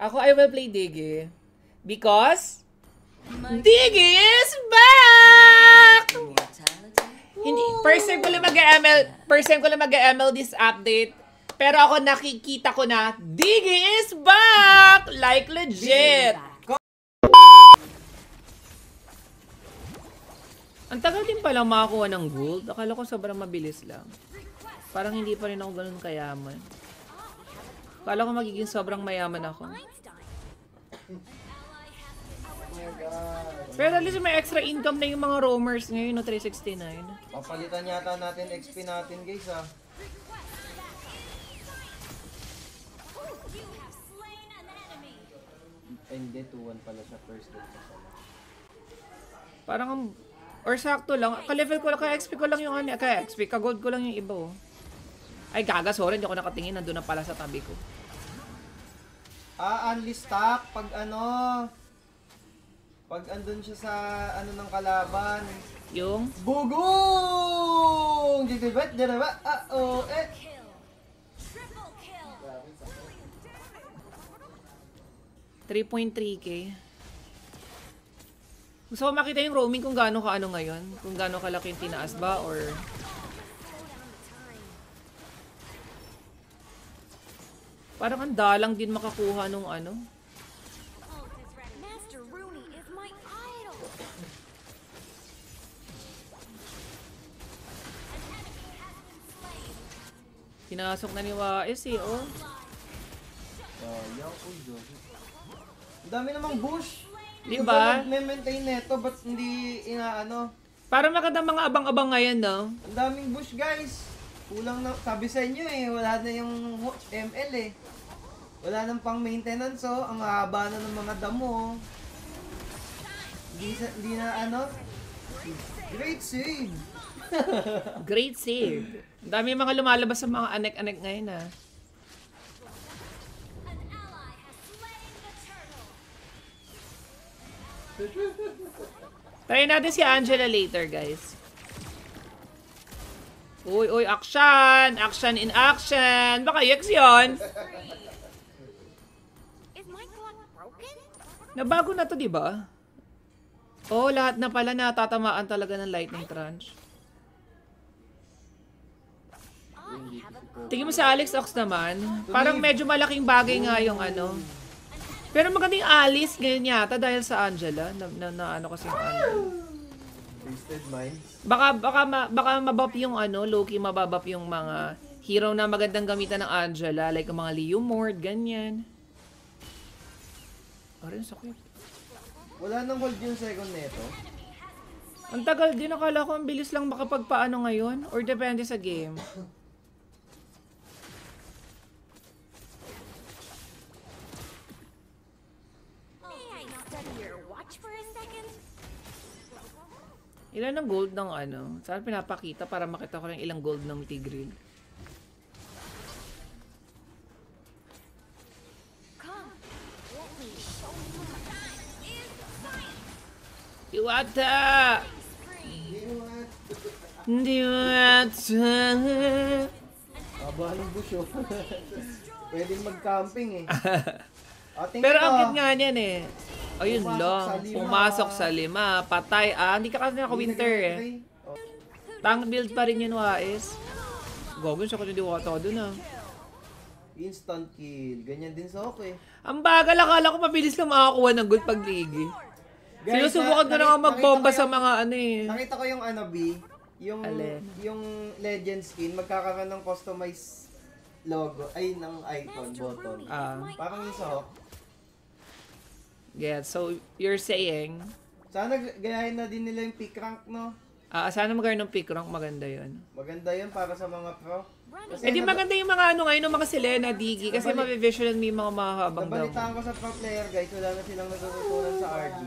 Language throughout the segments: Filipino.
Ako, I will play Diggy. Because Diggy is back! Hindi, first time ko lang mag-ML this update. Pero ako nakikita ko na Diggy is back! Like legit! Ang tagal din palang makakuha ng gold. Akala ko sobrang mabilis lang. Parang hindi pa rin ako ganun kayaman. Akala ko magiging sobrang mayaman ako. Pero at least may extra income na yung mga roamers ngayon, no, 369. Papalitan yata natin XP natin, guys, ah. Hindi, 2-1 pala siya first hit na pala. Parang, or sakto lang. Ka-level ko lang, ka-XP ko lang yung ano, ka-XP, ka-gold ko lang yung iba, oh. Ay, gaga, sorry, hindi ako nakatingin. Nandun na pala sa tabi ko. Unli stock pag ano, pag andun siya sa ano ng kalaban. Yung? Bugong! Didibat, didibat, eh. 3.3k. Gusto ko makita yung roaming kung gaano ka ano ngayon. Kung gaano kalaki yung tinaas ba or... Parang ang dalang din makakuha nung ano. Pinasok na ni Wais eh, oh. Ang dami namang bush. Diba? May maintain neto, ba't hindi inaano? Para magandang mga abang-abang ngayon, no? Ang daming bush, guys. Kulang na, sabi sa inyo eh, wala na yung ML eh. Wala nang pang maintenance, oh. Ang haba na ng mga damo, oh. Hindi na ano. Great save. Great save. Ang dami mga lumalabas sa mga anek-anek ngayon, ah. Try natin si Angela later, guys. Uy, action! Action in action! Baka Yex yun! Nabago na to, di ba? Oh, lahat na pala natatamaan talaga ng lightning tranche. Tingin mo sa Alex Ox naman, parang medyo malaking bagay nga yung ano. Pero magandang Alice ganyan yata dahil sa Angela na ano kasi yung ano. Wasted minds. Baka mabap yung ano, low-key mababap yung mga hero na magandang gamitan ng Angela, like yung mga Leomord, ganyan. Arin sakit. Wala nang hold yung second neto. Ang tagal din, akala ko ang bilis lang makapagpaano ngayon or depende sa game. Ilan ang gold ng ano? Saan pinapakita para makita ko lang ilang gold ng Tigreal? Iwata! Hindi wata! Haba ng bush, oh. Pwedeng mag-camping eh. Pero ang cute nga niyan eh. Ayun lang. Sa 5. Pumasok sa 5. Patay. Hindi ka kasi naka-winter eh. Tank build pa rin yun, Wais. Gagawin siya ko yung diwata dun ah. Instant kill. Ganyan din sa okay. Ang bagal, akala ko mabilis lang makakuha ng gold pag ligi. Sinusubukan ko na nga magbomba sa mga ano eh. Nakita ko yung ano, B. Alin? Yung legend skin, magkakaroon ng customized logo. Ay, ng icon, button. Parang yung sa Hawk. Yeah, so you're saying... Sana gayahin na din nila yung pick rank, no? Sana magkaroon ng pick rank, maganda yun. Maganda yun para sa mga pro. Kasi di maganda yung mga ano ngayon, mga Selena, Diggy, kasi mabivisualan mo yung mga mahabang daw. Nabalitaan ko sa pro player, guys, wala na silang natututunan sa RG.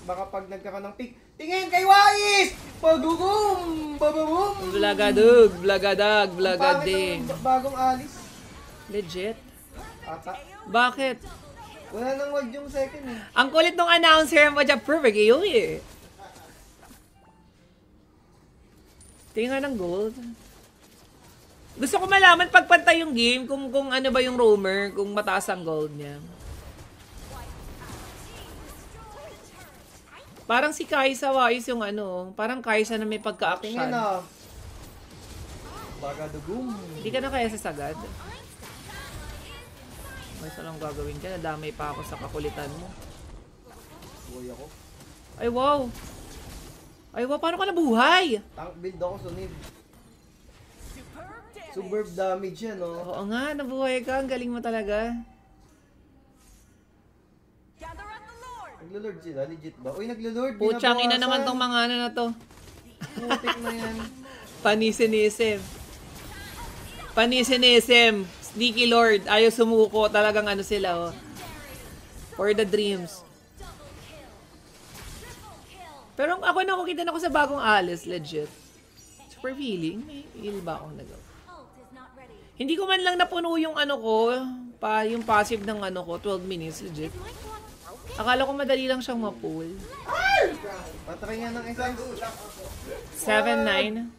Baka pag nagkaroon ng pick, tingin kay Wais! Pagugum! Bababum! Blagadug, blagadag, blagading. Bagong alis. Legit? Ata. Bakit? Wala nang wag yung second eh. Ang kulit nung announcer mo dyan, perfect yun eh. Tingnan ng gold. Gusto ko malaman pagpantay yung game kung ano ba yung roamer, kung mataas ang gold niya. Parang si Kai'Sa wise yung ano, parang Kai'Sa na may Tingin pagka-action. na. Baga dugum. Hindi ka na kaya sasagad. May isa lang gagawin ka, nadamay pa ako sa kakulitan mo. Buhay ako. Ay wow! Ay wow, paano ka nabuhay? Tank build ako, sunib. Superb damage yan, no? Oo nga, nabuhay ka. Ang galing mo talaga. Naglo-lord sila, legit ba? Uy, naglo-lord. Putsang ina naman tong mga ano na to. Putik na yan. Panisinism. Panisinism. Sneaky Lord. Ayaw sumuko. Talagang ano sila, oh. For the dreams. Pero ako nakukita na ako sa bagong Alice, legit. Super feeling. May heal ba akong nagawa? Hindi ko man lang napuno yung ano ko, yung passive ng ano ko, 12 minutes, legit. Akala ko madali lang siyang ma-pull. Patry nga ng essence. 7-9.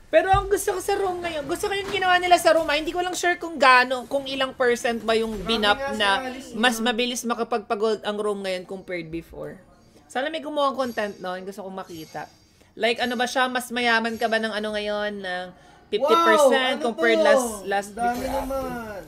Pero ang gusto ko sa room ngayon, gusto ko yung ginawa nila sa room, hindi ko lang sure kung gaano, kung ilang percent ba yung binap na mas mabilis makapagpagold ang room ngayon compared before. Sana may gumawa content noon, gusto kong makita. Like ano ba siya, mas mayaman ka ba ng ano ngayon, ng 50% Wow, ano compared to? last Dami before. naman.